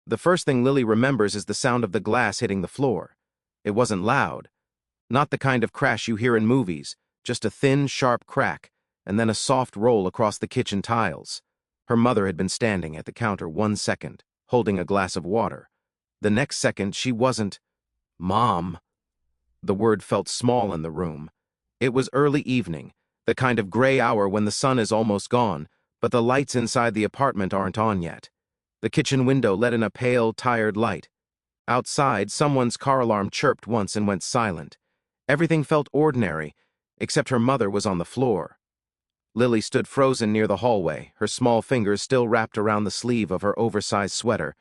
The first thing Lily remembers is the sound of the glass hitting the floor. It wasn't loud. Not the kind of crash you hear in movies, just a thin, sharp crack, and then a soft roll across the kitchen tiles. Her mother had been standing at the counter 1 second, holding a glass of water. The next second, she wasn't. Mom. The word felt small in the room. It was early evening, the kind of gray hour when the sun is almost gone, but the lights inside the apartment aren't on yet. The kitchen window let in a pale, tired light. Outside, someone's car alarm chirped once and went silent. Everything felt ordinary, except her mother was on the floor. Lily stood frozen near the hallway, her small fingers still wrapped around the sleeve of her oversized sweater.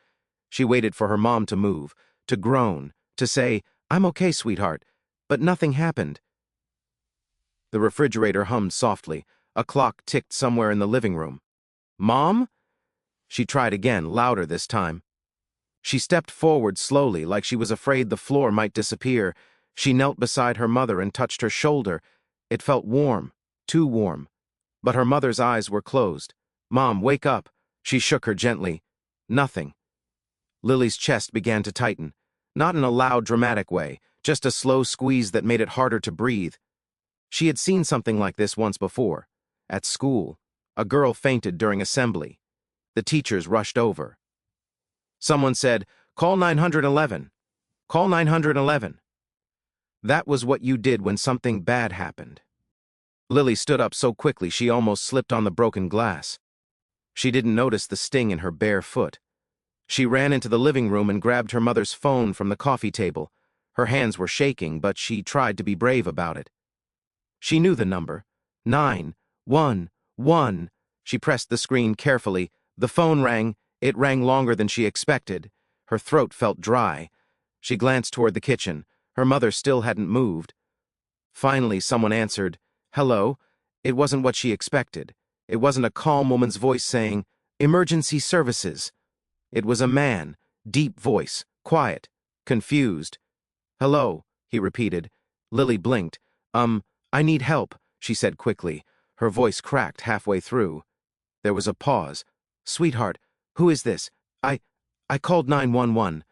She waited for her mom to move, to groan, to say, "I'm okay, sweetheart," but nothing happened. The refrigerator hummed softly. A clock ticked somewhere in the living room. "Mom?" She tried again, louder this time. She stepped forward slowly, like she was afraid the floor might disappear. She knelt beside her mother and touched her shoulder. It felt warm, too warm. But her mother's eyes were closed. "Mom, wake up." She shook her gently. Nothing. Lily's chest began to tighten. Not in a loud, dramatic way, just a slow squeeze that made it harder to breathe. She had seen something like this once before. At school, a girl fainted during assembly. The teachers rushed over. Someone said, "Call 911. Call 911. That was what you did when something bad happened. Lily stood up so quickly she almost slipped on the broken glass. She didn't notice the sting in her bare foot. She ran into the living room and grabbed her mother's phone from the coffee table. Her hands were shaking, but she tried to be brave about it. She knew the number. 911. She pressed the screen carefully. The phone rang. It rang longer than she expected. Her throat felt dry. She glanced toward the kitchen. Her mother still hadn't moved. Finally, someone answered. "Hello." It wasn't what she expected. It wasn't a calm woman's voice saying, "Emergency services." It was a man, deep voice, quiet, confused. "Hello," he repeated. Lily blinked. I need help," she said quickly. Her voice cracked halfway through. There was a pause. "Sweetheart, who is this? I called 911.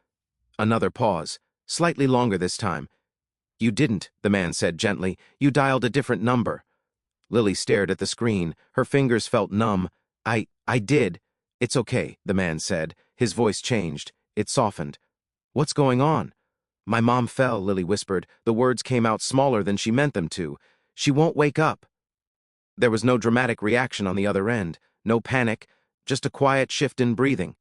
Another pause, slightly longer this time. "You didn't," the man said gently. "You dialed a different number." Lily stared at the screen. Her fingers felt numb. I did." "It's okay," the man said. His voice changed. It softened. "What's going on?" "My mom fell," Lily whispered. The words came out smaller than she meant them to. "She won't wake up." There was no dramatic reaction on the other end. No panic. Just a quiet shift in breathing.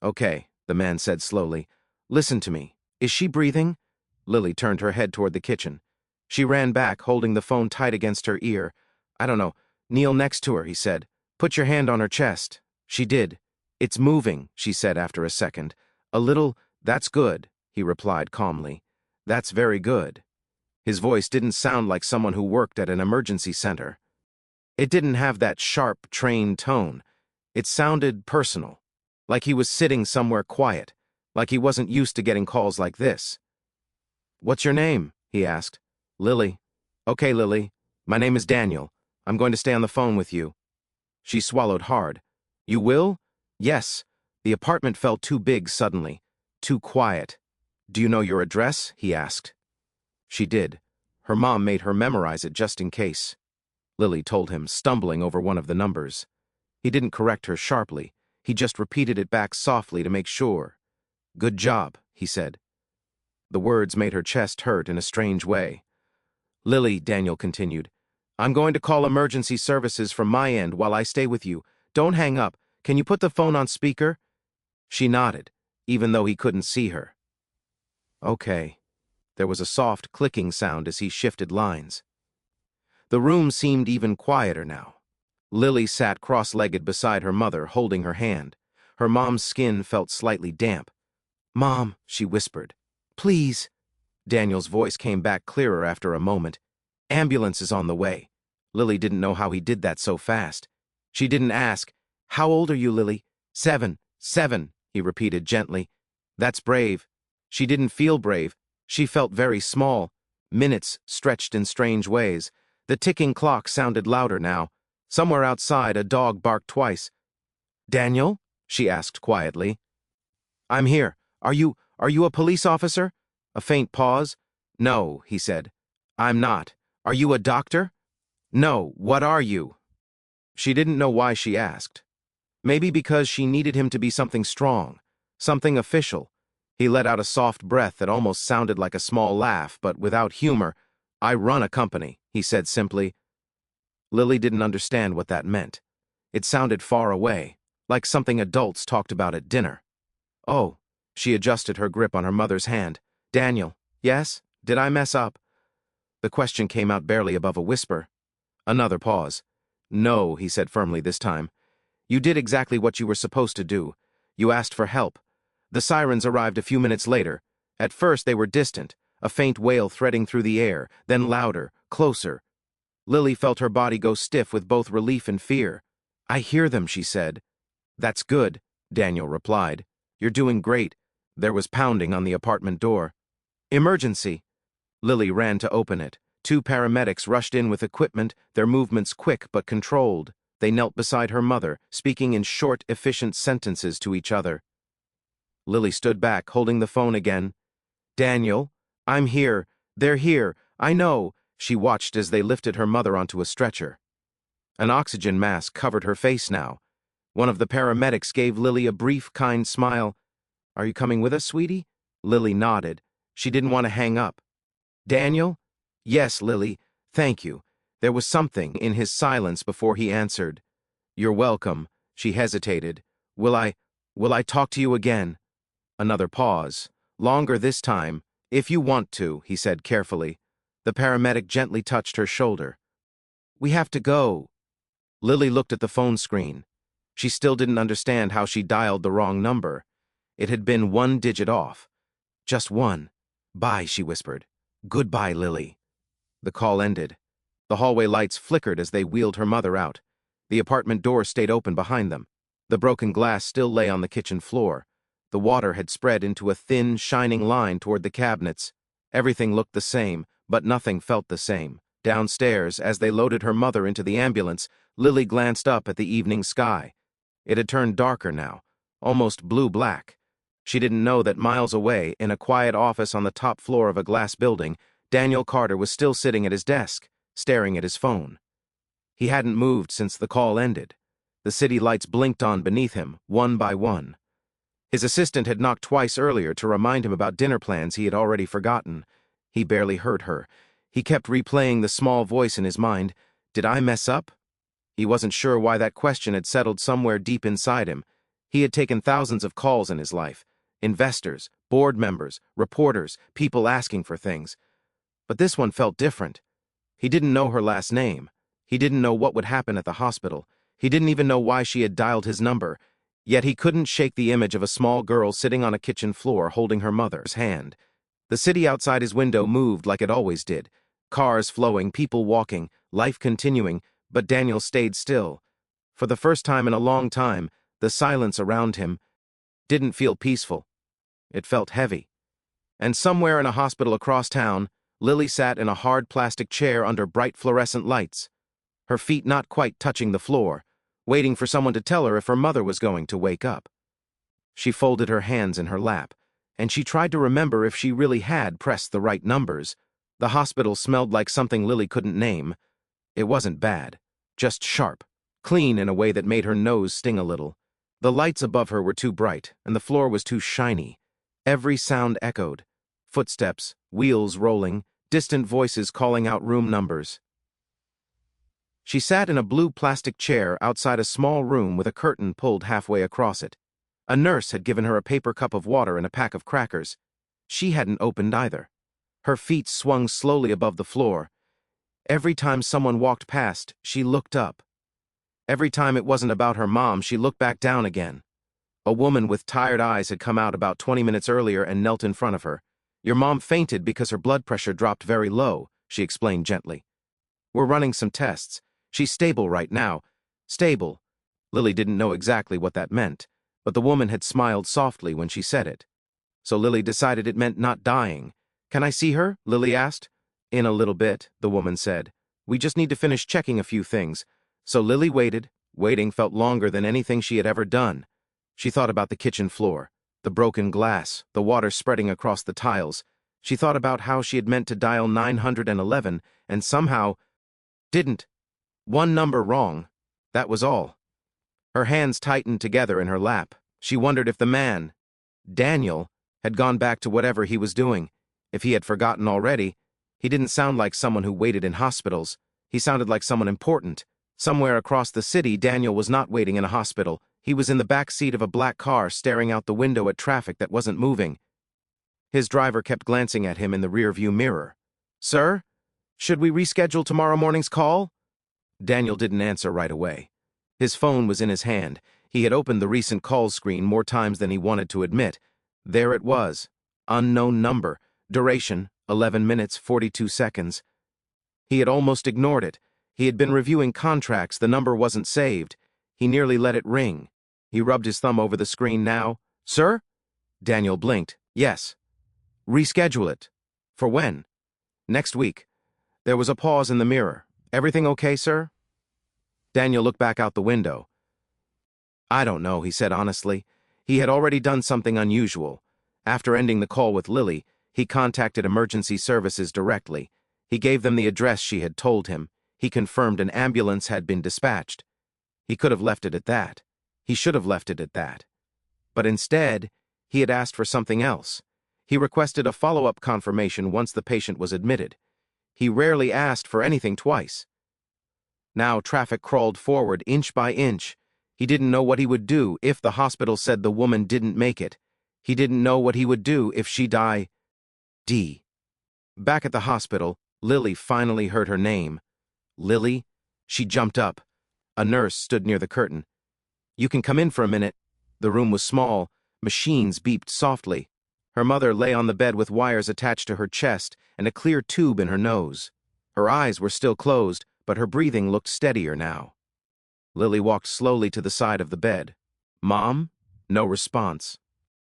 "Okay," the man said slowly. "Listen to me. Is she breathing?" Lily turned her head toward the kitchen. She ran back, holding the phone tight against her ear. "I don't know. Kneel next to her," he said. "Put your hand on her chest." She did. "It's moving," she said after a second. "A little. That's good," he replied calmly. "That's very good." His voice didn't sound like someone who worked at an emergency center. It didn't have that sharp, trained tone. It sounded personal, like he was sitting somewhere quiet, like he wasn't used to getting calls like this. "What's your name?" he asked. "Lily." "Okay, Lily. My name is Daniel. I'm going to stay on the phone with you." She swallowed hard. "You will?" "Yes." The apartment felt too big suddenly, too quiet. "Do you know your address?" he asked. She did. Her mom made her memorize it just in case. Lily told him, stumbling over one of the numbers. He didn't correct her sharply. He just repeated it back softly to make sure. "Good job," he said. The words made her chest hurt in a strange way. "Lily," Daniel continued, "I'm going to call emergency services from my end while I stay with you. Don't hang up. Can you put the phone on speaker?" She nodded, even though he couldn't see her. "Okay." There was a soft clicking sound as he shifted lines. The room seemed even quieter now. Lily sat cross-legged beside her mother, holding her hand. Her mom's skin felt slightly damp. "Mom," she whispered. "Please." Daniel's voice came back clearer after a moment. "Ambulance is on the way." Lily didn't know how he did that so fast. She didn't ask, "How old are you, Lily?" "7, 7, he repeated gently. "That's brave." She didn't feel brave. She felt very small. Minutes stretched in strange ways. The ticking clock sounded louder now. Somewhere outside, a dog barked twice. "Daniel?" she asked quietly. I'm here. Are you a police officer? A faint pause. No, he said. I'm not. Are you a doctor? No, what are you? She didn't know why she asked. Maybe because she needed him to be something strong, something official. He let out a soft breath that almost sounded like a small laugh, but without humor. I run a company, he said simply. Lily didn't understand what that meant. It sounded far away, like something adults talked about at dinner. Oh, she adjusted her grip on her mother's hand. Daniel, yes? Did I mess up? The question came out barely above a whisper. Another pause. No, he said firmly this time. You did exactly what you were supposed to do. You asked for help. The sirens arrived a few minutes later. At first they were distant, a faint wail threading through the air, then louder, closer. Lily felt her body go stiff with both relief and fear. I hear them, she said. That's good, Daniel replied. You're doing great. There was pounding on the apartment door. Emergency. Lily ran to open it. Two paramedics rushed in with equipment, their movements quick but controlled. They knelt beside her mother, speaking in short, efficient sentences to each other. Lily stood back, holding the phone again. Daniel, I'm here. They're here. I know. She watched as they lifted her mother onto a stretcher. An oxygen mask covered her face now. One of the paramedics gave Lily a brief, kind smile. Are you coming with us, sweetie? Lily nodded. She didn't want to hang up. Daniel? Yes, Lily. Thank you. There was something in his silence before he answered. You're welcome. She hesitated. Will I talk to you again? Another pause. Longer this time. If you want to, he said carefully. The paramedic gently touched her shoulder. We have to go. Lily looked at the phone screen. She still didn't understand how she dialed the wrong number. It had been one digit off. Just one. Bye, she whispered. Goodbye, Lily. The call ended. The hallway lights flickered as they wheeled her mother out. The apartment door stayed open behind them. The broken glass still lay on the kitchen floor. The water had spread into a thin, shining line toward the cabinets. Everything looked the same, but nothing felt the same. Downstairs, as they loaded her mother into the ambulance, Lily glanced up at the evening sky. It had turned darker now, almost blue-black. She didn't know that miles away, in a quiet office on the top floor of a glass building, Daniel Carter was still sitting at his desk, staring at his phone. He hadn't moved since the call ended. The city lights blinked on beneath him, one by one. His assistant had knocked twice earlier to remind him about dinner plans he had already forgotten. He barely heard her. He kept replaying the small voice in his mind. Did I mess up? He wasn't sure why that question had settled somewhere deep inside him. He had taken thousands of calls in his life. Investors, board members, reporters, people asking for things. But this one felt different. He didn't know her last name. He didn't know what would happen at the hospital. He didn't even know why she had dialed his number. Yet he couldn't shake the image of a small girl sitting on a kitchen floor holding her mother's hand. The city outside his window moved like it always did. Cars flowing, people walking, life continuing, but Daniel stayed still. For the first time in a long time, the silence around him didn't feel peaceful. It felt heavy. And somewhere in a hospital across town, Lily sat in a hard plastic chair under bright fluorescent lights, her feet not quite touching the floor, waiting for someone to tell her if her mother was going to wake up. She folded her hands in her lap, and she tried to remember if she really had pressed the right numbers. The hospital smelled like something Lily couldn't name. It wasn't bad, just sharp, clean in a way that made her nose sting a little. The lights above her were too bright, and the floor was too shiny. Every sound echoed. Footsteps, wheels rolling, distant voices calling out room numbers. She sat in a blue plastic chair outside a small room with a curtain pulled halfway across it. A nurse had given her a paper cup of water and a pack of crackers. She hadn't opened either. Her feet swung slowly above the floor. Every time someone walked past, she looked up. Every time it wasn't about her mom, she looked back down again. A woman with tired eyes had come out about 20 minutes earlier and knelt in front of her. Your mom fainted because her blood pressure dropped very low, she explained gently. We're running some tests. She's stable right now. Stable. Lily didn't know exactly what that meant, but the woman had smiled softly when she said it. So Lily decided it meant not dying. Can I see her? Lily asked. In a little bit, the woman said. We just need to finish checking a few things. So Lily waited. Waiting felt longer than anything she had ever done. She thought about the kitchen floor. The broken glass, the water spreading across the tiles. She thought about how she had meant to dial 911 and somehow didn't. One number wrong. That was all. Her hands tightened together in her lap. She wondered if the man, Daniel, had gone back to whatever he was doing. If he had forgotten already, he didn't sound like someone who waited in hospitals. He sounded like someone important. Somewhere across the city, Daniel was not waiting in a hospital. He was in the back seat of a black car staring out the window at traffic that wasn't moving. His driver kept glancing at him in the rearview mirror. "Sir, should we reschedule tomorrow morning's call?" Daniel didn't answer right away. His phone was in his hand. He had opened the recent calls screen more times than he wanted to admit. There it was. Unknown number. Duration, 11 minutes, 42 seconds. He had almost ignored it. He had been reviewing contracts. The number wasn't saved. He nearly let it ring. He rubbed his thumb over the screen now. "Sir?" Daniel blinked. "Yes." "Reschedule it." "For when?" "Next week." There was a pause in the mirror. "Everything okay, sir?" Daniel looked back out the window. "I don't know," he said honestly. He had already done something unusual. After ending the call with Lily, he contacted emergency services directly. He gave them the address she had told him. He confirmed an ambulance had been dispatched. He could have left it at that. He should have left it at that. But instead, he had asked for something else. He requested a follow-up confirmation once the patient was admitted. He rarely asked for anything twice. Now traffic crawled forward inch by inch. He didn't know what he would do if the hospital said the woman didn't make it. He didn't know what he would do if she died. Back at the hospital, Lily finally heard her name. "Lily?" She jumped up. A nurse stood near the curtain. "You can come in for a minute." The room was small. Machines beeped softly. Her mother lay on the bed with wires attached to her chest and a clear tube in her nose. Her eyes were still closed, but her breathing looked steadier now. Lily walked slowly to the side of the bed. "Mom?" No response.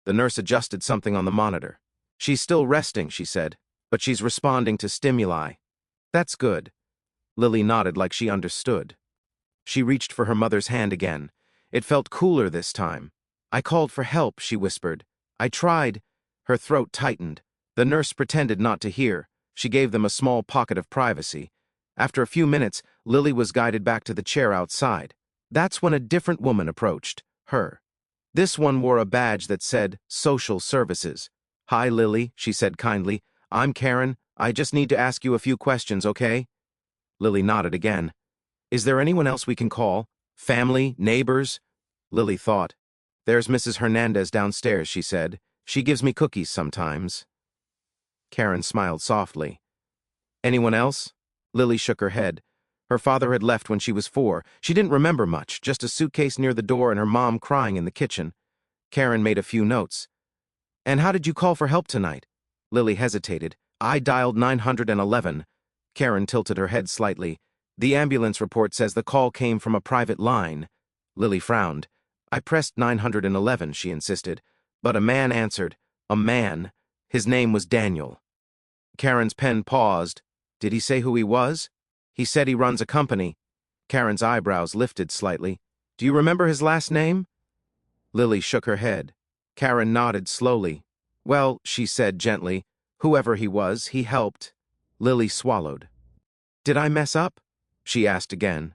The nurse adjusted something on the monitor. "She's still resting," she said, "but she's responding to stimuli." "That's good." Lily nodded like she understood. She reached for her mother's hand again. It felt cooler this time. "I called for help," she whispered. "I tried." Her throat tightened. The nurse pretended not to hear. She gave them a small pocket of privacy. After a few minutes, Lily was guided back to the chair outside. That's when a different woman approached her. This one wore a badge that said Social Services. "Hi, Lily," she said kindly. "I'm Karen. I just need to ask you a few questions, okay?" Lily nodded again. "Is there anyone else we can call? Family? Neighbors?" Lily thought. "There's Mrs. Hernandez downstairs," she said. "She gives me cookies sometimes." Karen smiled softly. "Anyone else?" Lily shook her head. Her father had left when she was 4. She didn't remember much, just a suitcase near the door and her mom crying in the kitchen. Karen made a few notes. "And how did you call for help tonight?" Lily hesitated. "I dialed 911. Karen tilted her head slightly. "The ambulance report says the call came from a private line." Lily frowned. "I pressed 911, she insisted. But a man answered. A man. His name was Daniel." Karen's pen paused. "Did he say who he was?" "He said he runs a company." Karen's eyebrows lifted slightly. "Do you remember his last name?" Lily shook her head. Karen nodded slowly. "Well," she said gently, "whoever he was, he helped." Lily swallowed. "Did I mess up?" she asked again.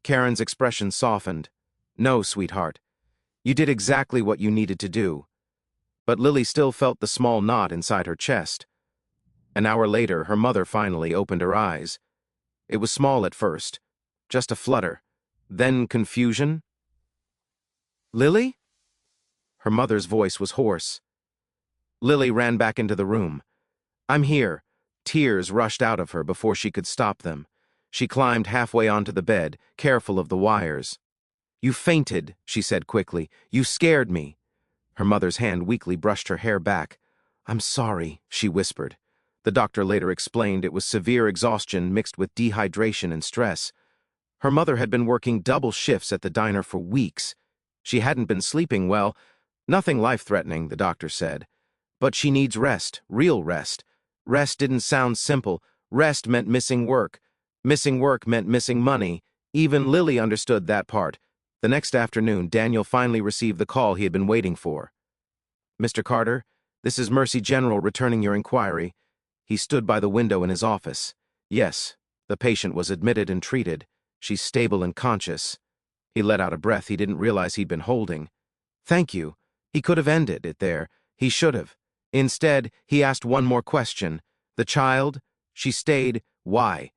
Karen's expression softened. "No, sweetheart. You did exactly what you needed to do." But Lily still felt the small knot inside her chest. An hour later, her mother finally opened her eyes. It was small at first, just a flutter, then confusion. "Lily?" Her mother's voice was hoarse. Lily ran back into the room. "I'm here." Tears rushed out of her before she could stop them. She climbed halfway onto the bed, careful of the wires. "You fainted," she said quickly. "You scared me." Her mother's hand weakly brushed her hair back. "I'm sorry," she whispered. The doctor later explained it was severe exhaustion mixed with dehydration and stress. Her mother had been working double shifts at the diner for weeks. She hadn't been sleeping well. Nothing life-threatening, the doctor said. But she needs rest, real rest. Rest didn't sound simple. Rest meant missing work. Missing work meant missing money. Even Lily understood that part. The next afternoon, Daniel finally received the call he had been waiting for. Mr. Carter, this is Mercy General returning your inquiry. He stood by the window in his office. Yes, the patient was admitted and treated. She's stable and conscious. He let out a breath he didn't realize he'd been holding. Thank you. He could have ended it there. He should have. Instead, he asked one more question. The child? She stayed. Why?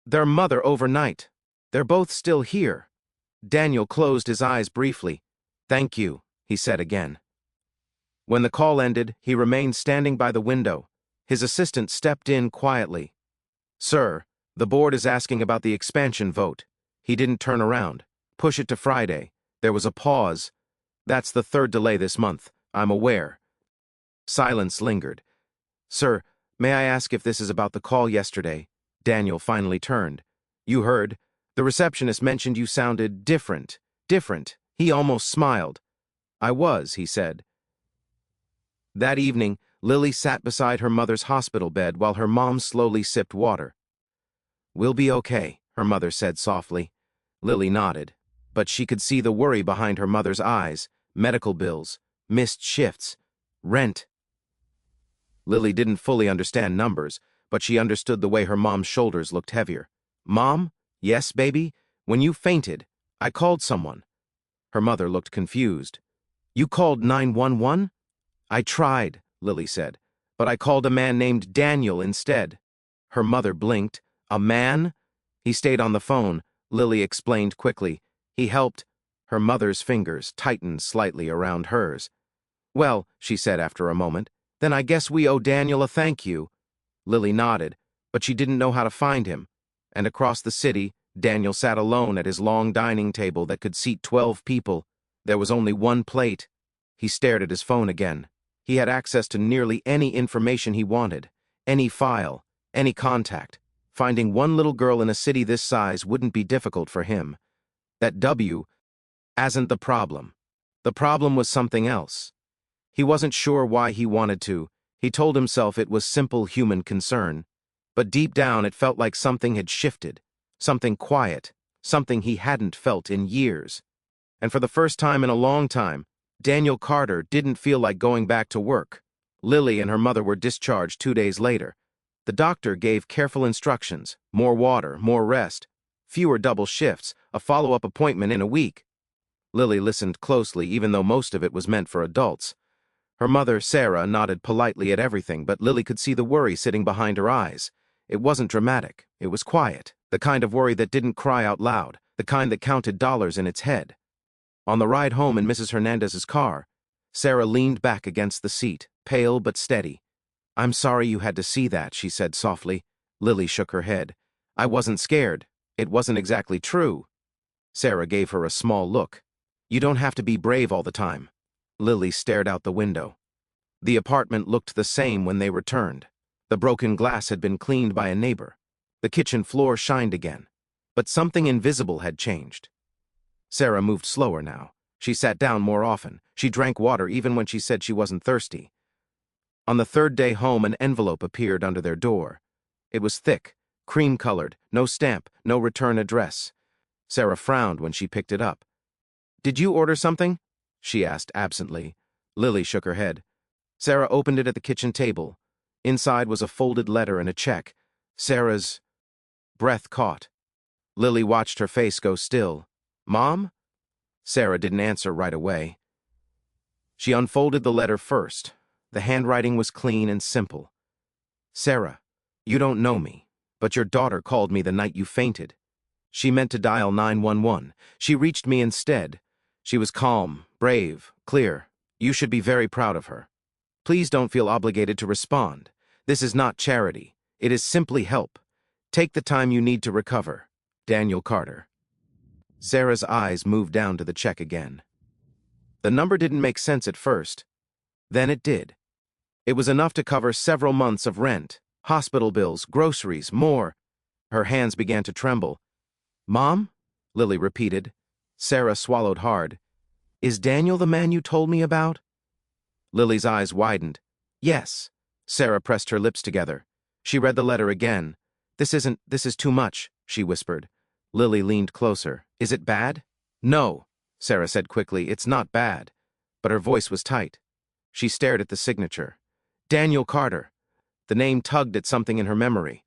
Their mother overnight. They're both still here. Daniel closed his eyes briefly. Thank you, he said again. When the call ended, he remained standing by the window. His assistant stepped in quietly. Sir, the board is asking about the expansion vote. He didn't turn around. Push it to Friday. There was a pause. That's the third delay this month. I'm aware. Silence lingered. Sir, may I ask if this is about the call yesterday? Daniel finally turned. You heard. The receptionist mentioned you sounded different. Different. He almost smiled. I was, he said. That evening, Lily sat beside her mother's hospital bed while her mom slowly sipped water. We'll be okay, her mother said softly. Lily nodded, but she could see the worry behind her mother's eyes. Medical bills, missed shifts, rent. Lily didn't fully understand numbers, but she understood the way her mom's shoulders looked heavier. Mom? Yes, baby? When you fainted, I called someone. Her mother looked confused. You called 911? I tried, Lily said, but I called a man named Daniel instead. Her mother blinked. A man? He stayed on the phone, Lily explained quickly. He helped. Her mother's fingers tightened slightly around hers. Well, she said after a moment, then I guess we owe Daniel a thank you. Lily nodded, but she didn't know how to find him. And across the city, Daniel sat alone at his long dining table that could seat 12 people. There was only one plate. He stared at his phone again. He had access to nearly any information he wanted, any file, any contact. Finding one little girl in a city this size wouldn't be difficult for him. That W wasn't the problem. The problem was something else. He wasn't sure why he wanted to. He told himself it was simple human concern. But deep down it felt like something had shifted. Something quiet. Something he hadn't felt in years. And for the first time in a long time, Daniel Carter didn't feel like going back to work. Lily and her mother were discharged 2 days later. The doctor gave careful instructions, more water, more rest, fewer double shifts, a follow-up appointment in a week. Lily listened closely, even though most of it was meant for adults. Her mother, Sarah, nodded politely at everything, but Lily could see the worry sitting behind her eyes. It wasn't dramatic. It was quiet, the kind of worry that didn't cry out loud, the kind that counted dollars in its head. On the ride home in Mrs. Hernandez's car, Sarah leaned back against the seat, pale but steady. I'm sorry you had to see that, she said softly. Lily shook her head. I wasn't scared. It wasn't exactly true. Sarah gave her a small look. You don't have to be brave all the time. Lily stared out the window. The apartment looked the same when they returned. The broken glass had been cleaned by a neighbor. The kitchen floor shined again. But something invisible had changed. Sarah moved slower now. She sat down more often. She drank water even when she said she wasn't thirsty. On the third day home, an envelope appeared under their door. It was thick, cream-colored, no stamp, no return address. Sarah frowned when she picked it up. Did you order something? She asked absently. Lily shook her head. Sarah opened it at the kitchen table. Inside was a folded letter and a check. Sarah's breath caught. Lily watched her face go still. Mom? Sarah didn't answer right away. She unfolded the letter first. The handwriting was clean and simple. Sarah, you don't know me, but your daughter called me the night you fainted. She meant to dial 911. She reached me instead. She was calm, brave, clear. You should be very proud of her. Please don't feel obligated to respond. This is not charity. It is simply help. Take the time you need to recover. Daniel Carter. Sarah's eyes moved down to the check again. The number didn't make sense at first. Then it did. It was enough to cover several months of rent, hospital bills, groceries, more. Her hands began to tremble. Mom? Lily repeated. Sarah swallowed hard. Is Daniel the man you told me about? Lily's eyes widened. Yes. Sarah pressed her lips together. She read the letter again. This is too much, she whispered. Lily leaned closer. Is it bad? No, Sarah said quickly. It's not bad. But her voice was tight. She stared at the signature. Daniel Carter. The name tugged at something in her memory.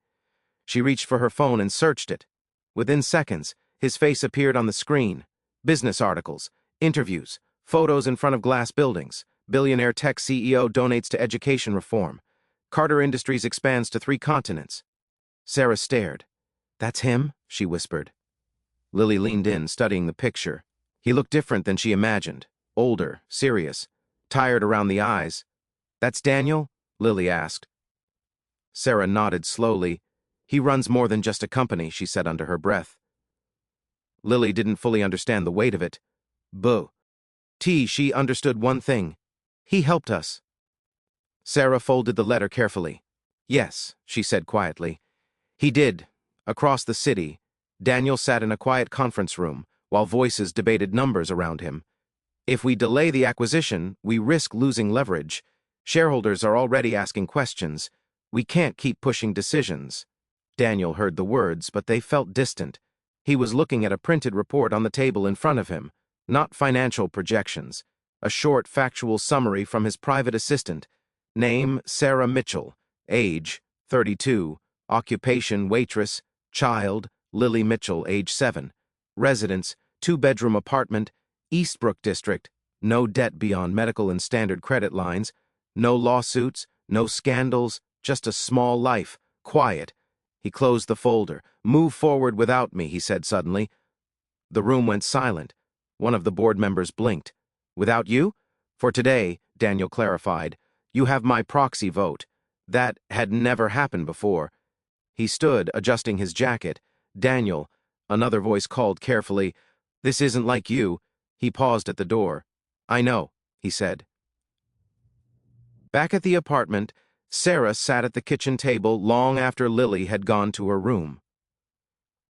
She reached for her phone and searched it. Within seconds, his face appeared on the screen. Business articles, interviews, photos in front of glass buildings. Billionaire tech CEO donates to education reform. Carter Industries expands to 3 continents. Sarah stared. That's him? She whispered. Lily leaned in, studying the picture. He looked different than she imagined. Older, serious, tired around the eyes. That's Daniel? Lily asked. Sarah nodded slowly. He runs more than just a company, she said under her breath. Lily didn't fully understand the weight of it. She understood one thing. He helped us. Sarah folded the letter carefully. Yes, she said quietly. He did. Across the city, Daniel sat in a quiet conference room, while voices debated numbers around him. If we delay the acquisition, we risk losing leverage. Shareholders are already asking questions. We can't keep pushing decisions. Daniel heard the words, but they felt distant. He was looking at a printed report on the table in front of him, not financial projections. A short, factual summary from his private assistant. Name, Sarah Mitchell. Age, 32. Occupation, waitress. Child, Lily Mitchell, age 7. Residence, 2-bedroom apartment, Eastbrook District. No debt beyond medical and standard credit lines. No lawsuits, no scandals, just a small life. Quiet. He closed the folder. Move forward without me, he said suddenly. The room went silent. One of the board members blinked. Without you? For today, Daniel clarified. You have my proxy vote. That had never happened before. He stood, adjusting his jacket. Daniel, another voice called carefully. This isn't like you. He paused at the door. I know, he said. Back at the apartment, Sarah sat at the kitchen table long after Lily had gone to her room.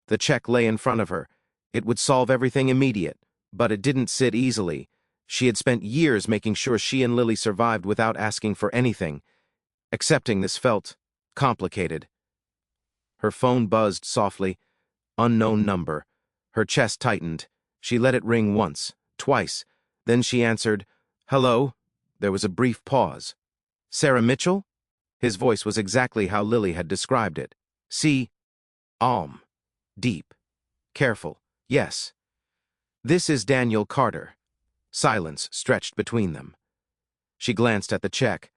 The check lay in front of her. It would solve everything immediate, but it didn't sit easily. She had spent years making sure she and Lily survived without asking for anything. Accepting this felt complicated. Her phone buzzed softly. Unknown number. Her chest tightened. She let it ring once, twice. Then she answered, Hello? There was a brief pause. Sarah Mitchell? His voice was exactly how Lily had described it. Deep. Careful. Yes. This is Daniel Carter. Silence stretched between them. She glanced at the check.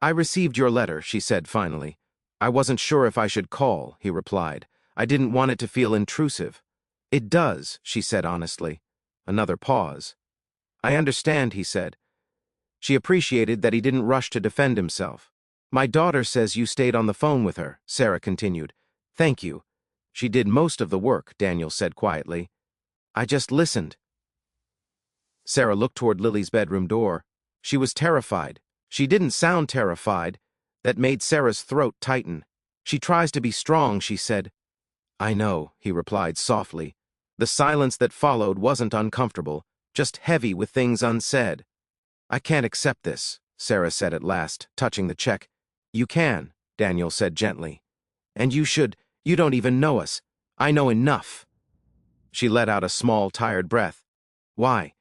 I received your letter, she said finally. I wasn't sure if I should call, he replied. I didn't want it to feel intrusive. It does, she said honestly. Another pause. I understand, he said. She appreciated that he didn't rush to defend himself. My daughter says you stayed on the phone with her, Sarah continued. Thank you. She did most of the work, Daniel said quietly. I just listened. Sarah looked toward Lily's bedroom door. She was terrified. She didn't sound terrified. That made Sarah's throat tighten. She tries to be strong, she said. I know, he replied softly. The silence that followed wasn't uncomfortable, just heavy with things unsaid. I can't accept this, Sarah said at last, touching the check. You can, Daniel said gently. And you should. You don't even know us. I know enough. She let out a small, tired breath. Why?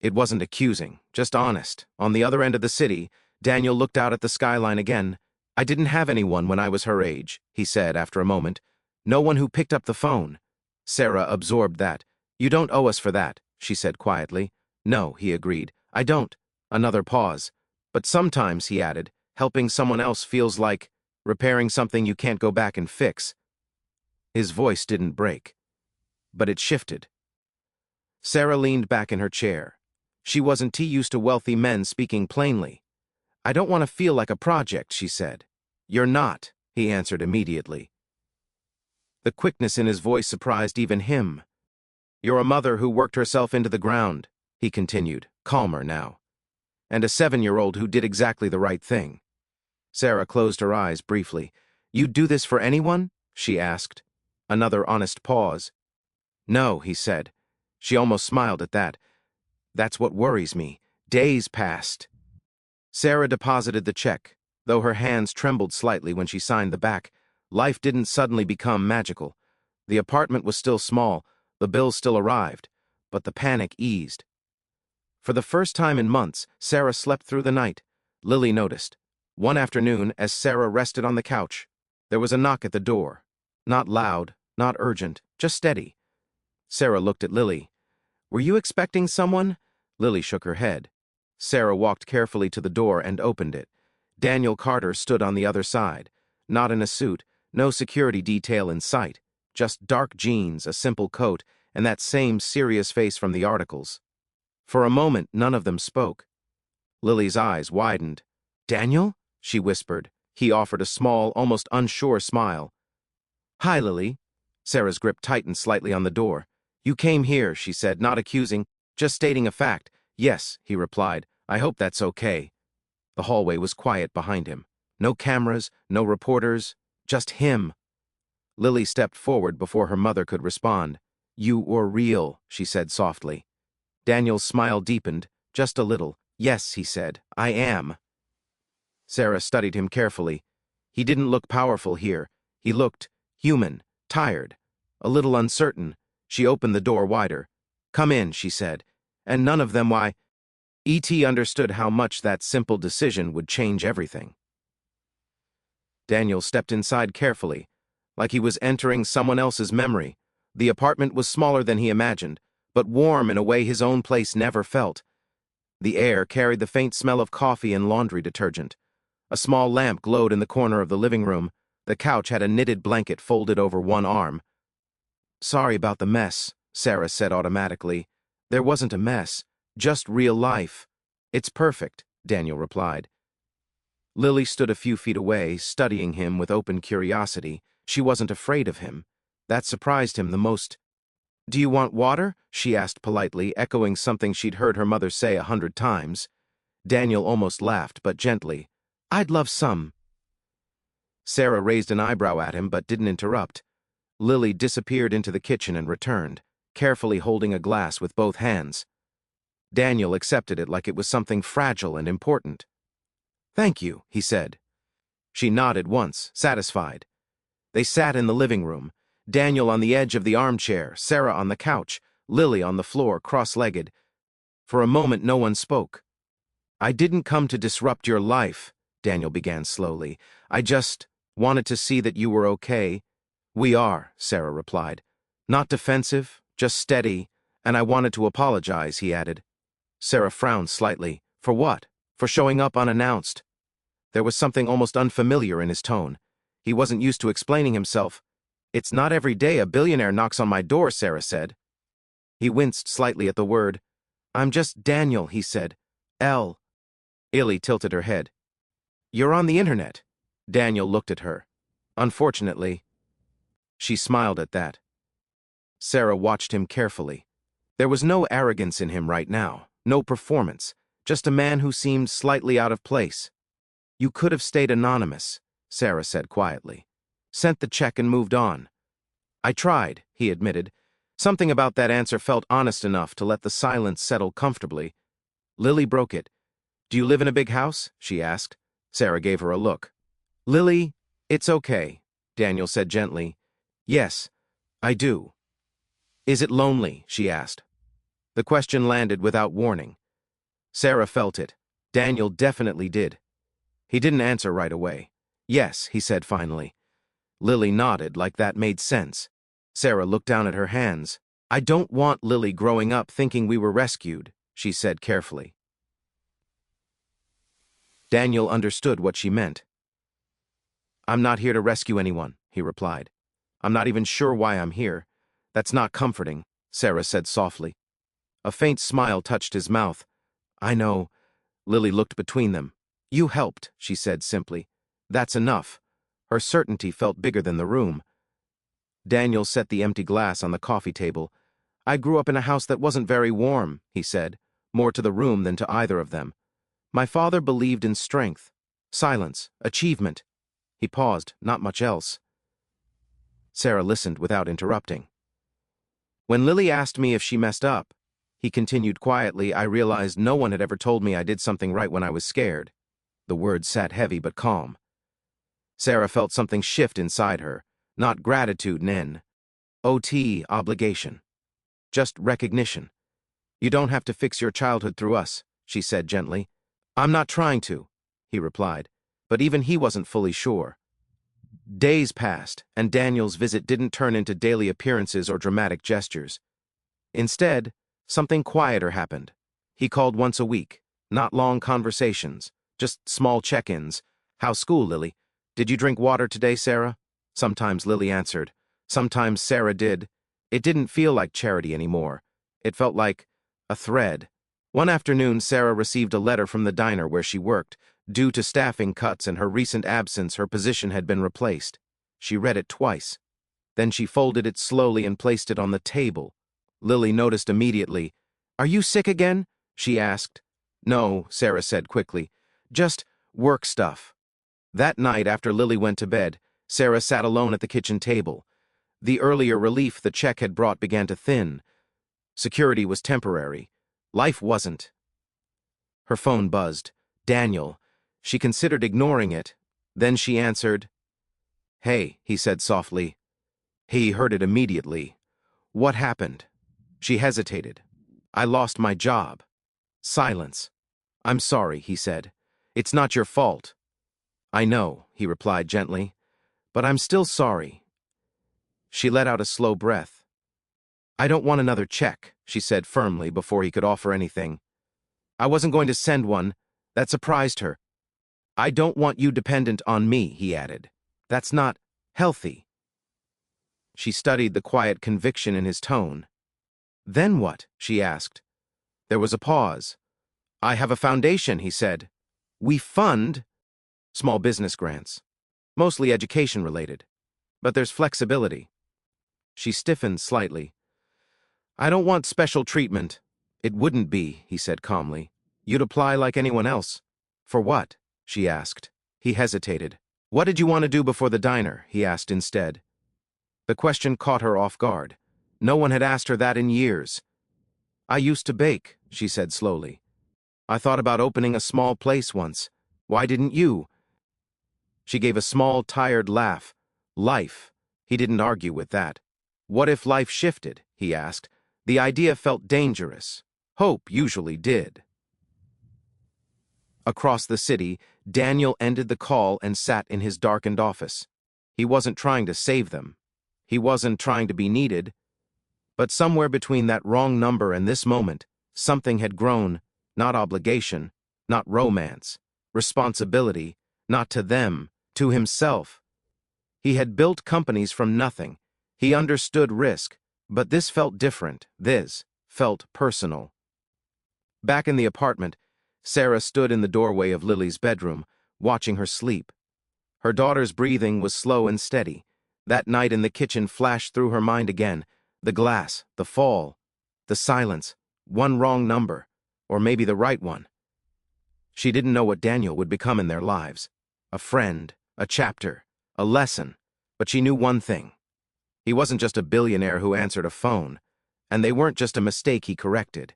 It wasn't accusing, just honest. On the other end of the city, Daniel looked out at the skyline again. I didn't have anyone when I was her age, he said after a moment. No one who picked up the phone. Sarah absorbed that. You don't owe us for that, she said quietly. No, he agreed. I don't. Another pause. But sometimes, he added, helping someone else feels like repairing something you can't go back and fix. His voice didn't break, but it shifted. Sarah leaned back in her chair. She wasn't too used to wealthy men speaking plainly. I don't want to feel like a project, she said. You're not, he answered immediately. The quickness in his voice surprised even him. You're a mother who worked herself into the ground, he continued, calmer now. And a 7-year-old who did exactly the right thing. Sarah closed her eyes briefly. You'd do this for anyone? She asked. Another honest pause. No, he said. She almost smiled at that. That's what worries me. Days passed. Sarah deposited the check. Though her hands trembled slightly when she signed the back, life didn't suddenly become magical. The apartment was still small, the bills still arrived, but the panic eased. For the first time in months, Sarah slept through the night. Lily noticed. One afternoon, as Sarah rested on the couch, there was a knock at the door. Not loud, not urgent, just steady. Sarah looked at Lily. "Were you expecting someone?" Lily shook her head. Sarah walked carefully to the door and opened it. Daniel Carter stood on the other side. Not in a suit, no security detail in sight. Just dark jeans, a simple coat, and that same serious face from the articles. For a moment, none of them spoke. Lily's eyes widened. "Daniel?" she whispered. He offered a small, almost unsure smile. "Hi, Lily." Sarah's grip tightened slightly on the door. "You came here," she said, not accusing, just stating a fact. "Yes," he replied. "I hope that's okay." The hallway was quiet behind him. No cameras, no reporters, just him. Lily stepped forward before her mother could respond. "You were real," she said softly. Daniel's smile deepened, just a little. "Yes," he said, "I am." Sarah studied him carefully. He didn't look powerful here. He looked human, tired, a little uncertain. She opened the door wider. "Come in," she said. "And none of them, why?" E.T. understood how much that simple decision would change everything. Daniel stepped inside carefully, like he was entering someone else's memory. The apartment was smaller than he imagined, but warm in a way his own place never felt. The air carried the faint smell of coffee and laundry detergent. A small lamp glowed in the corner of the living room. The couch had a knitted blanket folded over one arm. "Sorry about the mess," Sarah said automatically. "There wasn't a mess, just real life." "It's perfect," Daniel replied. Lily stood a few feet away, studying him with open curiosity. She wasn't afraid of him. That surprised him the most. "Do you want water?" she asked politely, echoing something she'd heard her mother say 100 times. Daniel almost laughed, but gently. "I'd love some." Sarah raised an eyebrow at him, but didn't interrupt. Lily disappeared into the kitchen and returned, carefully holding a glass with both hands. Daniel accepted it like it was something fragile and important. "Thank you," he said. She nodded once, satisfied. They sat in the living room, Daniel on the edge of the armchair, Sarah on the couch, Lily on the floor, cross-legged. For a moment no one spoke. "I didn't come to disrupt your life," Daniel began slowly. "I just wanted to see that you were okay." "We are," Sarah replied. "Not defensive, just steady, and I wanted to apologize," he added. Sarah frowned slightly. "For what?" "For showing up unannounced." There was something almost unfamiliar in his tone. He wasn't used to explaining himself. "It's not every day a billionaire knocks on my door," Sarah said. He winced slightly at the word. "I'm just Daniel," he said. "L." Illy tilted her head. "You're on the internet." Daniel looked at her. "Unfortunately." She smiled at that. Sarah watched him carefully. There was no arrogance in him right now, no performance, just a man who seemed slightly out of place. "You could have stayed anonymous," Sarah said quietly. "Sent the check and moved on." "I tried," he admitted. Something about that answer felt honest enough to let the silence settle comfortably. Lily broke it. "Do you live in a big house?" she asked. Sarah gave her a look. "Lily, it's okay," Daniel said gently. "Yes, I do." "Is it lonely?" she asked. The question landed without warning. Sarah felt it. Daniel definitely did. He didn't answer right away. "Yes," he said finally. Lily nodded like that made sense. Sarah looked down at her hands. "I don't want Lily growing up thinking we were rescued," she said carefully. Daniel understood what she meant. "I'm not here to rescue anyone," he replied. "I'm not even sure why I'm here. That's not comforting," Sarah said softly. A faint smile touched his mouth. "I know." Lily looked between them. "You helped," she said simply. "That's enough." Her certainty felt bigger than the room. Daniel set the empty glass on the coffee table. "I grew up in a house that wasn't very warm," he said, more to the room than to either of them. "My father believed in strength, silence, achievement." He paused, not much else. Sarah listened without interrupting. "When Lily asked me if she messed up," he continued quietly, "I realized no one had ever told me I did something right when I was scared." The words sat heavy but calm. Sarah felt something shift inside her, not gratitude, obligation. Just recognition. You don't have to fix your childhood through us, she said gently. I'm not trying to, he replied, but even he wasn't fully sure. Days passed, and Daniel's visit didn't turn into daily appearances or dramatic gestures. Instead, something quieter happened. He called once a week, not long conversations, just small check-ins. How's school, Lily? Did you drink water today, Sarah? Sometimes Lily answered. Sometimes Sarah did. It didn't feel like charity anymore. It felt like a thread. One afternoon, Sarah received a letter from the diner where she worked. Due to staffing cuts and her recent absence, her position had been replaced. She read it twice. Then she folded it slowly and placed it on the table. Lily noticed immediately. Are you sick again? She asked. No, Sarah said quickly. Just work stuff. That night, after Lily went to bed, Sarah sat alone at the kitchen table. The earlier relief the check had brought began to thin. Security was temporary. Life wasn't. Her phone buzzed. Daniel. She considered ignoring it. Then she answered. Hey, he said softly. He heard it immediately. What happened? She hesitated. I lost my job. Silence. I'm sorry, he said. It's not your fault. I know, he replied gently. But I'm still sorry. She let out a slow breath. I don't want another check, she said firmly before he could offer anything. I wasn't going to send one. That surprised her. I don't want you dependent on me, he added. That's not healthy. She studied the quiet conviction in his tone. Then what? She asked. There was a pause. I have a foundation, he said. We fund small business grants, mostly education-related. But there's flexibility. She stiffened slightly. I don't want special treatment. It wouldn't be, he said calmly. You'd apply like anyone else. For what? She asked. He hesitated. What did you want to do before the diner? He asked instead. The question caught her off guard. No one had asked her that in years. I used to bake, she said slowly. I thought about opening a small place once. Why didn't you? She gave a small, tired laugh. Life. He didn't argue with that. What if life shifted? He asked. The idea felt dangerous. Hope usually did. Across the city, Daniel ended the call and sat in his darkened office. He wasn't trying to save them. He wasn't trying to be needed. But somewhere between that wrong number and this moment, something had grown. Not obligation, not romance, responsibility, not to them, to himself. He had built companies from nothing. He understood risk, but this felt different. This felt personal. Back in the apartment, Sarah stood in the doorway of Lily's bedroom, watching her sleep. Her daughter's breathing was slow and steady. That night in the kitchen flashed through her mind again. The glass, the fall, the silence, one wrong number, or maybe the right one. She didn't know what Daniel would become in their lives. A friend, a chapter, a lesson, but she knew one thing. He wasn't just a billionaire who answered a phone, and they weren't just a mistake he corrected.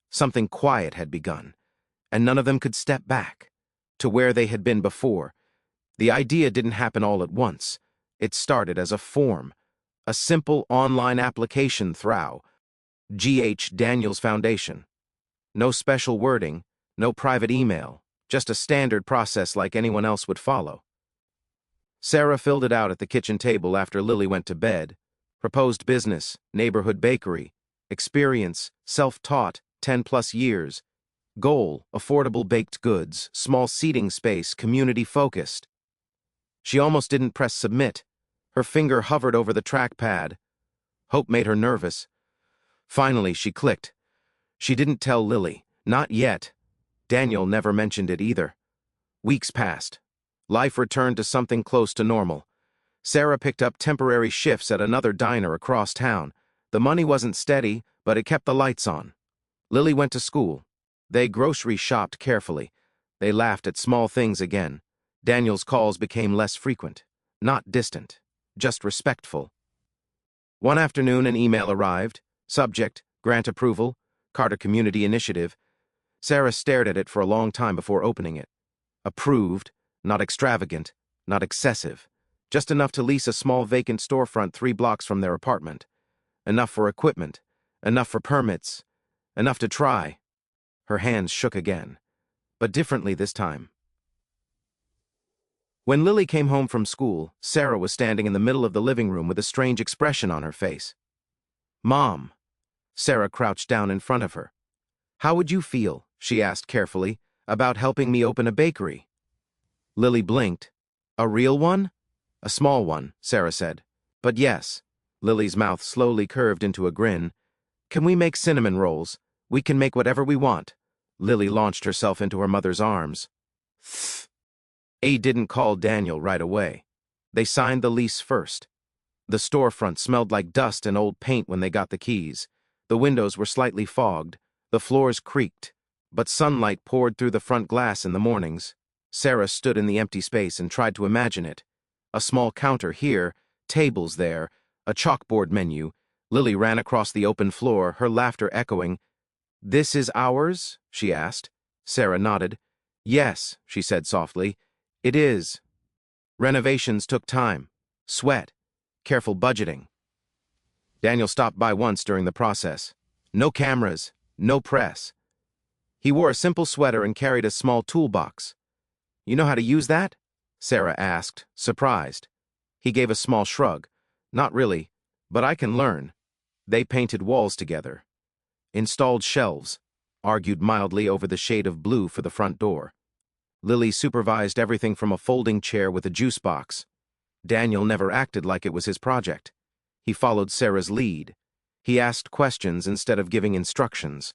Something quiet had begun, and none of them could step back to where they had been before. The idea didn't happen all at once. It started as a form, a simple online application through G.H. Daniels Foundation. No special wording, no private email, just a standard process like anyone else would follow. Sarah filled it out at the kitchen table after Lily went to bed. Proposed business, neighborhood bakery. Experience, self-taught, 10+ years. Goal, affordable baked goods, small seating space, community-focused. She almost didn't press submit. Her finger hovered over the trackpad. Hope made her nervous. Finally, she clicked. She didn't tell Lily. Not yet. Daniel never mentioned it either. Weeks passed. Life returned to something close to normal. Sarah picked up temporary shifts at another diner across town. The money wasn't steady, but it kept the lights on. Lily went to school. They grocery shopped carefully. They laughed at small things again. Daniel's calls became less frequent. Not distant. Just respectful. One afternoon, an email arrived. Subject, grant approval, Carter Community Initiative. Sarah stared at it for a long time before opening it. Approved, not extravagant, not excessive. Just enough to lease a small vacant storefront 3 blocks from their apartment. Enough for equipment, enough for permits, Enough to try. Her hands shook again, but differently this time. When Lily came home from school, Sarah was standing in the middle of the living room with a strange expression on her face. "Mom." Sarah crouched down in front of her. "How would you feel," she asked carefully, "about helping me open a bakery?" Lily blinked. "A real one?" "A small one," Sarah said. "But yes." Lily's mouth slowly curved into a grin. "Can we make cinnamon rolls? We can make whatever we want." Lily launched herself into her mother's arms. A didn't call Daniel right away. They signed the lease first. The storefront smelled like dust and old paint when they got the keys. The windows were slightly fogged. The floors creaked. But sunlight poured through the front glass in the mornings. Sarah stood in the empty space and tried to imagine it. A small counter here, tables there, a chalkboard menu. Lily ran across the open floor, her laughter echoing. "This is ours?" she asked. Sarah nodded. "Yes," she said softly. "It is." Renovations took time, sweat, careful budgeting. Daniel stopped by once during the process. No cameras, no press. He wore a simple sweater and carried a small toolbox. "You know how to use that?" Sarah asked, surprised. He gave a small shrug. "Not really, but I can learn." They painted walls together, installed shelves, argued mildly over the shade of blue for the front door. Lily supervised everything from a folding chair with a juice box. Daniel never acted like it was his project. He followed Sarah's lead. He asked questions instead of giving instructions.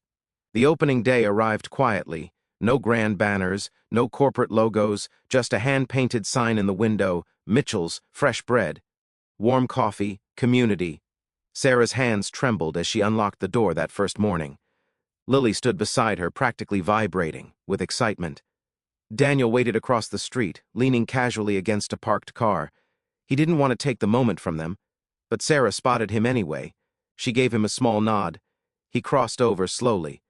The opening day arrived quietly. No grand banners, no corporate logos, just a hand-painted sign in the window, "Mitchell's, fresh bread." Warm coffee, community. Sarah's hands trembled as she unlocked the door that first morning. Lily stood beside her, practically vibrating with excitement. Daniel waited across the street, leaning casually against a parked car. He didn't want to take the moment from them, but Sarah spotted him anyway. She gave him a small nod. He crossed over slowly.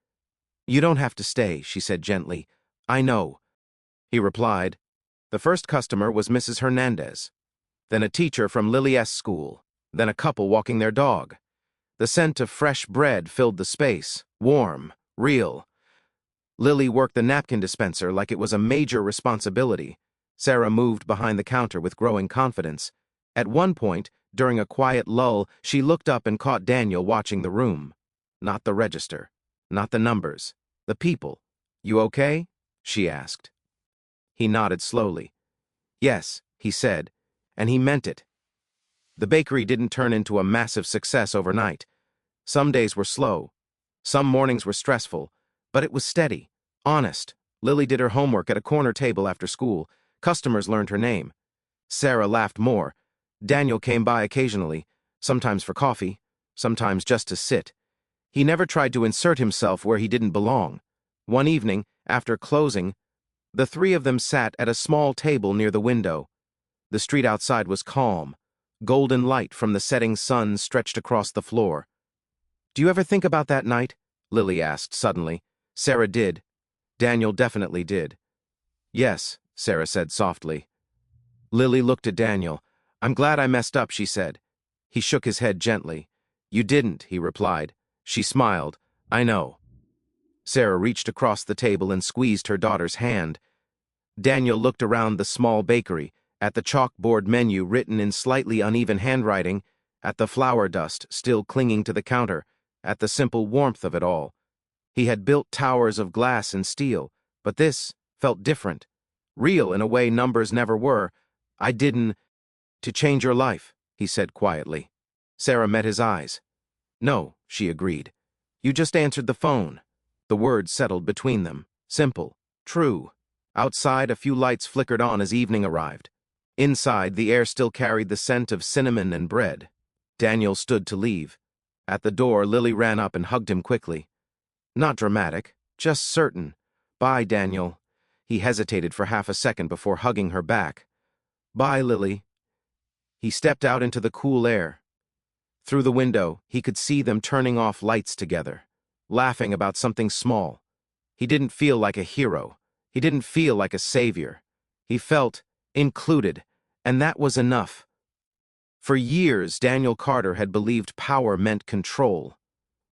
"You don't have to stay," she said gently. "I know." He replied. The first customer was Mrs. Hernandez, then a teacher from Lily's school, then a couple walking their dog. The scent of fresh bread filled the space, warm, real. Lily worked the napkin dispenser like it was a major responsibility. Sarah moved behind the counter with growing confidence. At one point, during a quiet lull, she looked up and caught Daniel watching the room. Not the register, not the numbers, the people. "You okay?" she asked. He nodded slowly. "Yes," he said, and he meant it. The bakery didn't turn into a massive success overnight. Some days were slow. Some mornings were stressful. But it was steady, honest. Lily did her homework at a corner table after school. Customers learned her name. Sarah laughed more. Daniel came by occasionally, sometimes for coffee, sometimes just to sit. He never tried to insert himself where he didn't belong. One evening, after closing, the three of them sat at a small table near the window. The street outside was calm. Golden light from the setting sun stretched across the floor. "Do you ever think about that night?" Lily asked suddenly. Sarah did. Daniel definitely did. "Yes," Sarah said softly. Lily looked at Daniel. "I'm glad I messed up," she said. He shook his head gently. "You didn't," he replied. She smiled. "I know." Sarah reached across the table and squeezed her daughter's hand. Daniel looked around the small bakery, at the chalkboard menu written in slightly uneven handwriting, at the flour dust still clinging to the counter, at the simple warmth of it all. He had built towers of glass and steel, but this felt different. Real in a way numbers never were. "I didn't to change your life," he said quietly. Sarah met his eyes. "No," she agreed. "You just answered the phone." The words settled between them. Simple. True. Outside, a few lights flickered on as evening arrived. Inside, the air still carried the scent of cinnamon and bread. Daniel stood to leave. At the door, Lily ran up and hugged him quickly. Not dramatic, just certain. "Bye, Daniel." He hesitated for half a second before hugging her back. "Bye, Lily." He stepped out into the cool air. Through the window, he could see them turning off lights together, laughing about something small. He didn't feel like a hero. He didn't feel like a savior. He felt included, and that was enough. For years, Daniel Carter had believed power meant control.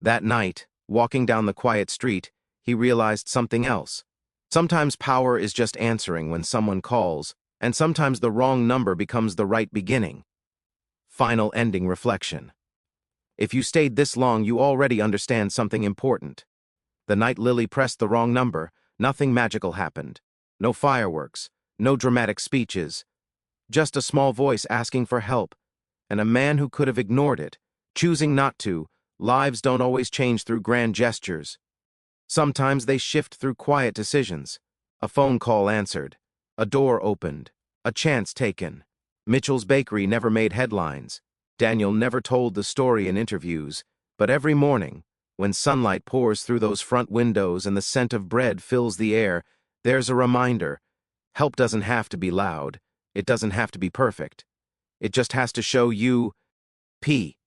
That night, Walking down the quiet street, he realized something else. Sometimes power is just answering when someone calls, and sometimes the wrong number becomes the right beginning. Final ending reflection. If you stayed this long, you already understand something important. The night Lily pressed the wrong number, nothing magical happened. No fireworks, no dramatic speeches. Just a small voice asking for help, and a man who could have ignored it, choosing not to. Lives don't always change through grand gestures. Sometimes they shift through quiet decisions. A phone call answered. A door opened. A chance taken. Mitchell's Bakery never made headlines. Daniel never told the story in interviews. But every morning, when sunlight pours through those front windows and the scent of bread fills the air, there's a reminder. Help doesn't have to be loud. It doesn't have to be perfect. It just has to show you P.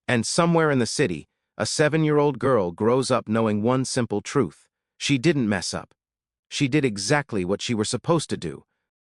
And somewhere in the city, a 7-year-old girl grows up knowing one simple truth. She didn't mess up. She did exactly what she was supposed to do.